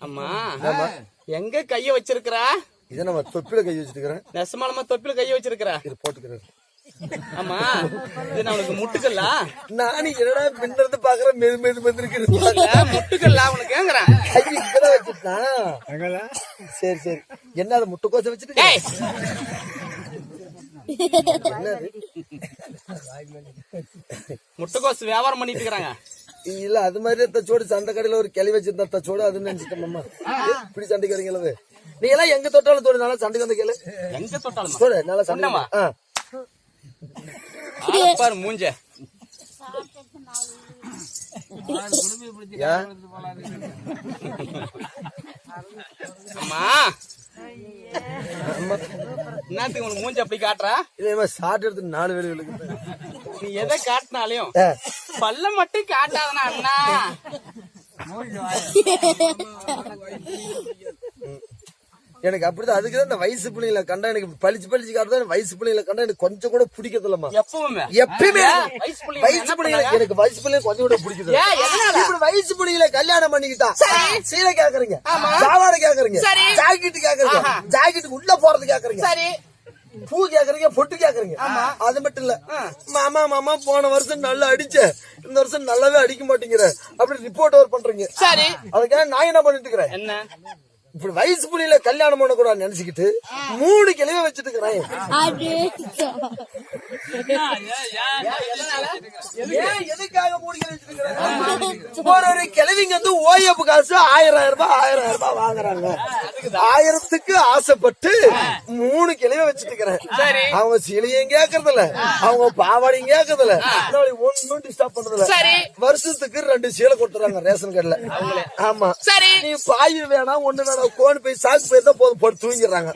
அம்மா எங்க கைய வச்சிருக்கா? இத நம்ம தொப்பில கை வச்சிருக்கேன். நெசமாலமா தொப்பில கைய வச்சிருக்கா? இது போட்டுக்கிறேன். அம்மா இது நமக்கு முட்டுக்கல்லா? நானி என்னடா பின்னறது பாக்குறேன் மெது மெது மெதுக்குது. முட்டுக்கல்லா உனக்கு கேக்குறேன். கை இங்கட வச்சிட்டான். அங்கடா. சரி சரி. என்ன அது முட்டுக்கோச வச்சிட்டு? ஏய். என்னது? முட்டுக்கோச வியாபாரம் பண்ணிட்டு இருக்காங்க. இல்ல அது மாதிரி தச்சோடு சண்டை கடையில ஒரு கிளி வச்சிருந்தா தச்சோடு அது நினைச்சிட்டேன் அம்மா. இப்படி சண்டைக்கு வரீங்களா? நீ எல்லாம் எங்க தொட்டாலும் தோடு நல்லா சண்டைக்கு வந்து கேளு. எங்க தொட்டாலும் தோடு நல்லா சண்டைமா. பாரு மூஞ்ச. அம்மா என்னத்துக்கு உனக்கு மூஞ்சி அப்படி காட்டுறா? இல்ல ஷார்ட் எடுத்து 4 வேலை விழுக்கு. நீ எதை காட்டினாலையும் பல்ல மட்டும் காட்டாதனா அண்ணா. எனக்கு அப்படிதான். அதுக்குதான் இந்த வயசு பிள்ளைங்களை கண்டா எனக்கு பளிச்சு பளிச்சு காட்டுதான். வயசு பிள்ளைங்களை கண்டா எனக்கு கொஞ்சம் கூட பிடிக்கிறது இல்லம்மா. எப்பவுமே வயசு பிள்ளைங்களை எனக்கு வயசு பிள்ளைங்க கொஞ்சம் கூட பிடிக்குது. இப்படி வயசு பிள்ளைங்களை கல்யாணம் பண்ணிக்கிட்டா சீலை கேக்குறீங்க, சாவாடை கேக்குறீங்க, ஜாக்கெட்டு கேக்குறீங்க, ஜாக்கெட்டுக்கு உள்ள போறது கேக்குறீங்க, பூ கேக்குறீங்க, பொட்டு கேக்குறீங்க. அது மட்டும் இல்ல மாமா மாமா போன வருஷம் நல்லா அடிச்ச, இந்த வருஷம் நல்லாவே அடிக்க மாட்டேங்கிற அப்படி ரிப்போர்ட் ஓவர் பண்றீங்க. அதுக்காக நான் என்ன பண்ணிட்டு இருக்கிறேன்? என்ன இப்படி வயசு புள்ளியில கல்யாணம் பண்ண கூட நினைச்சுக்கிட்டு 3 கிளைய வச்சுட்டு இருக்கிறேன். எதுக்காக 3 கிளை வச்சுட்டு இருக்கிறேன்? ஒரு கிழவிங்க வந்து ஓய்வு காசு 1000 ரூபாய் வாங்குறாங்க. 1000க்கு ஆசைப்பட்டு 3 கிளைய வச்சுட்டு இருக்கிறேன். அவங்க சீலையும் கேக்குறது இல்ல, அவங்க பாவாடையும் கேக்குறது இல்ல, ஒன்னும் டிஸ்டர்ப் பண்றது இல்ல. வருஷத்துக்கு 2 சீலை கொடுத்துறாங்க ரேஷன் கடையில. ஆமா நீ பாய் வேணாம் ஒண்ணு வேணாம் கோன் போய் சாக்கு போய் தான் போதும் போட்டு தூங்கிடுறாங்க.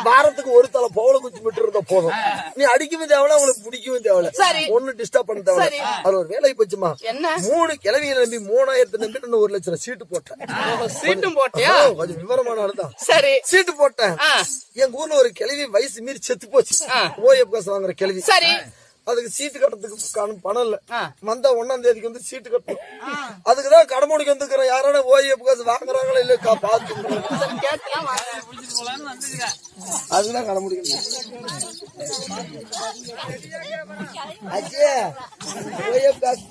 வாரத்துக்கு ஒரு தலை பவளை குச்சி விட்டு இருந்தா போதும். நீ அடிக்கவும் தேவையில்ல, அவங்களுக்கு பிடிக்கவும் தேவையில்ல, ஒண்ணு டிஸ்டர்ப் பண்ண தேவையில்ல. அது ஒரு வேலை போச்சுமா. 3 கிழவியை நம்பி 3000 நம்பி 1 லட்சம் சீட்டு போட்டேன். சீட்டும் போட்டியா? கொஞ்சம் விவரமான ஆளுதான். சரி சீட்டு போட்டேன். எங்க ஊர்ல ஒரு கிழவி வயசு மீறி செத்து போச்சு. ஓஎஃப் காசு வாங்குற கிழவி. அதுக்கு சீட்டு கட்டுறதுக்கு பணம் இல்ல. வந்தா 1ஆம் தேதிக்கு வந்து சீட்டு கட்டணும். அதுக்குதான் கடமோடிக்கு வந்துக்கிறேன். யாரான ஓஎஃப் காசு வாங்குறாங்களா இல்ல பாத்து அதுதான் கடமுடிக்கணும். அஜே ஓஎஃப் காசு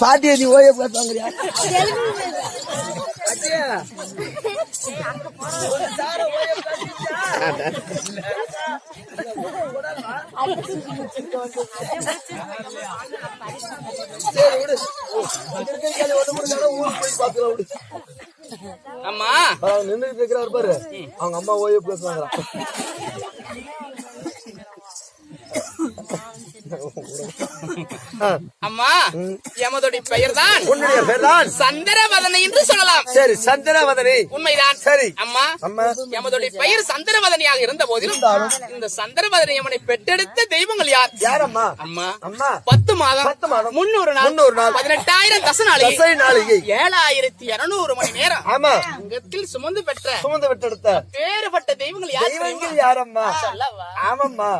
பாட்டி நீ ஓஎஃப் காசு வாங்குறியா? அம்மா நின்று கேக்குறாரு பாரு, அவங்க அம்மா ஓய்வு பேசுவாங்க. சாப்பிடுவோம். அம்மா எமதுடைய பெயர் தான் உன்னுடைய பேர் தான் சந்திரவதனை என்று சொல்லலாம். சரி, சந்திரவதனி. உண்மைதான். சரி அம்மா அம்மா, எமதுடைய பெயர் சந்திரவதனியாக இருந்த போதிலும் இந்த சந்திரவதனை எமனை பெற்றெடுத்த தெய்வங்கள் யார்? யாரம்மா? அம்மா அம்மா 10 மாதம் 300 நாள் 18,000 தசை நாளிகை 7,200 மணி நேரம் ஆமா அங்கத்தில் சுமந்து பெற்றெடுத்த வேறுபட்ட தெய்வங்கள் யார்? தெய்வங்கள் யாரம்மா? சொல்லவா? ஆமாம்மா.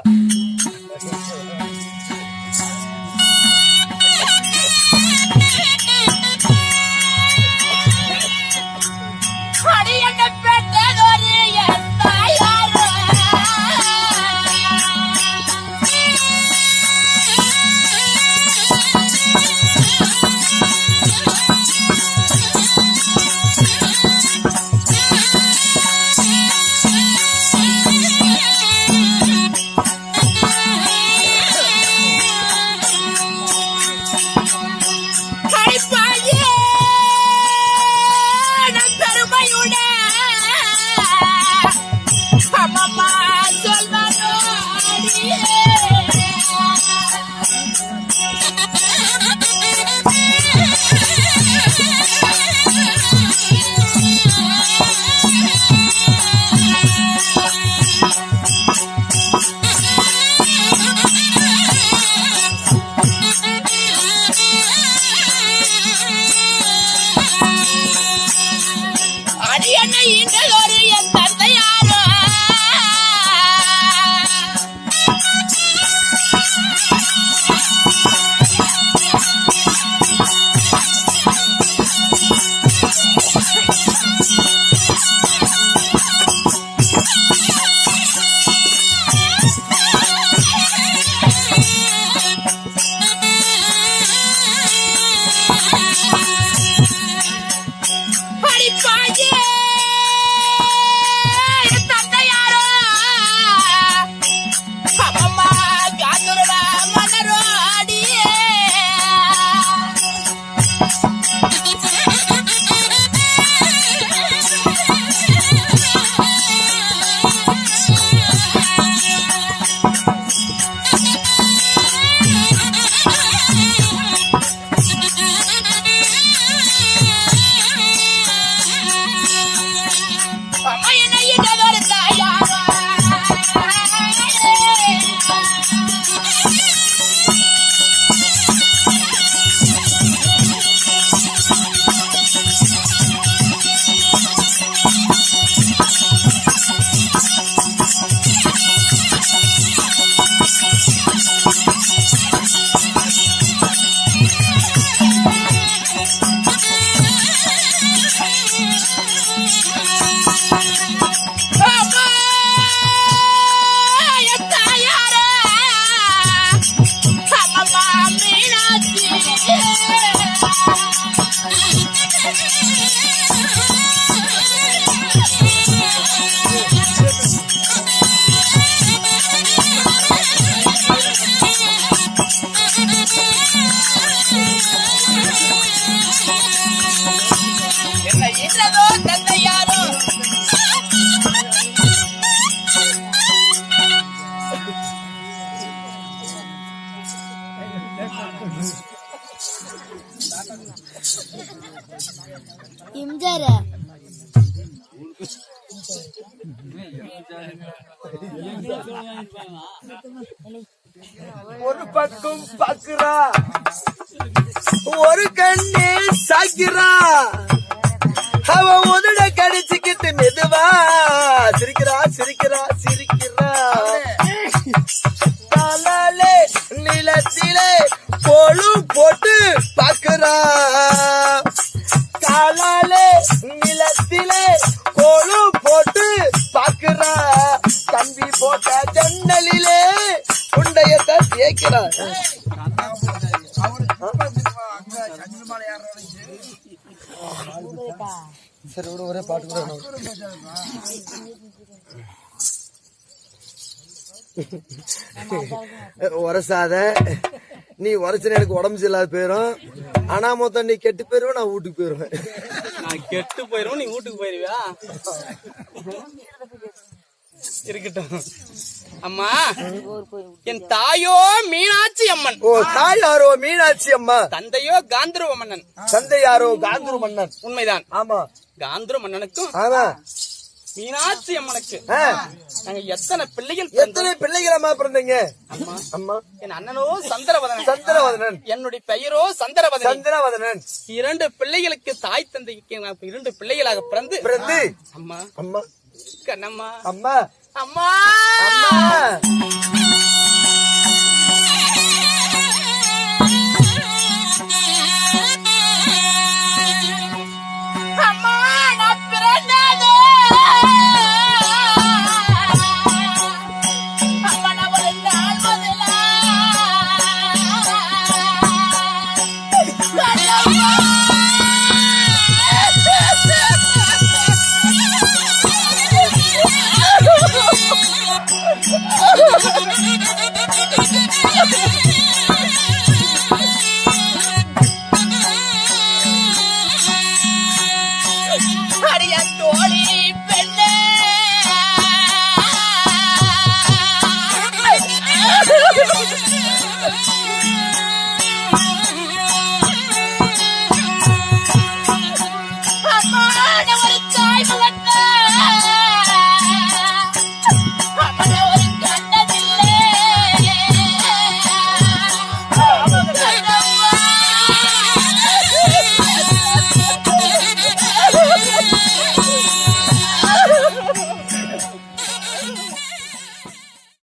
ஒரு பக்கம் பாக்குறா, ஒரு கண்ணே சாக்கிறா, அவ உதட கடிச்சுக்கிட்டு மெதுவா சிரிக்கிறா சிரிக்கிறா சிரிக்கிறா. காலாலே நிலத்திலே கோலும் போட்டு பாக்குறா, காலாலே நிலத்திலே கோலும் போட்டு பாக்குறா. கம்பி போட்ட ஜன்னலிலே உண்டையத்தை தேய்க்கிறா. சரி விட ஒரே பாட்டு கூட உரசாத. நீ உரைச்சன எனக்கு உடம்பு சரியில்லாத போயிரும். ஆனா மொத்தம் நீ கெட்டு போயிருவேன், நான் வீட்டுக்கு போயிருவேன். நான் கெட்டு போயிருவேன், நீ வீட்டுக்கு போயிருவியா? இருக்கட்டும். அம்மா, என் தாயோ மீனாட்சி அம்மன். ஓ தாயாரோ மீனாட்சி அம்மா, தந்தையோ காந்தர்வ மன்னன். தந்தையாரோ காந்தூர் மன்னன். உண்மைதான். ஆமா காந்தர்வ மன்னனுக்கும் ஆமா. மீனாட்சி அம்மனுக்கு ஆ, நாங்க எத்தனை பிள்ளைகள் எத்தனை பிள்ளைகள் அம்மா பிறந்தீங்க? அம்மா, அம்மா என் அண்ணனோ சந்திரவதனன், சந்திரவதனன், என்னுடைய பெயரோ சந்திரவதனன். சந்திரவதனன். 2 பிள்ளைகளுக்கு தாய் தந்தைக்கு நான் 2 பிள்ளைகளாக பிறந்து பிறந்து அம்மா அம்மா கண்ணம்மா அம்மா அம்மா அம்மா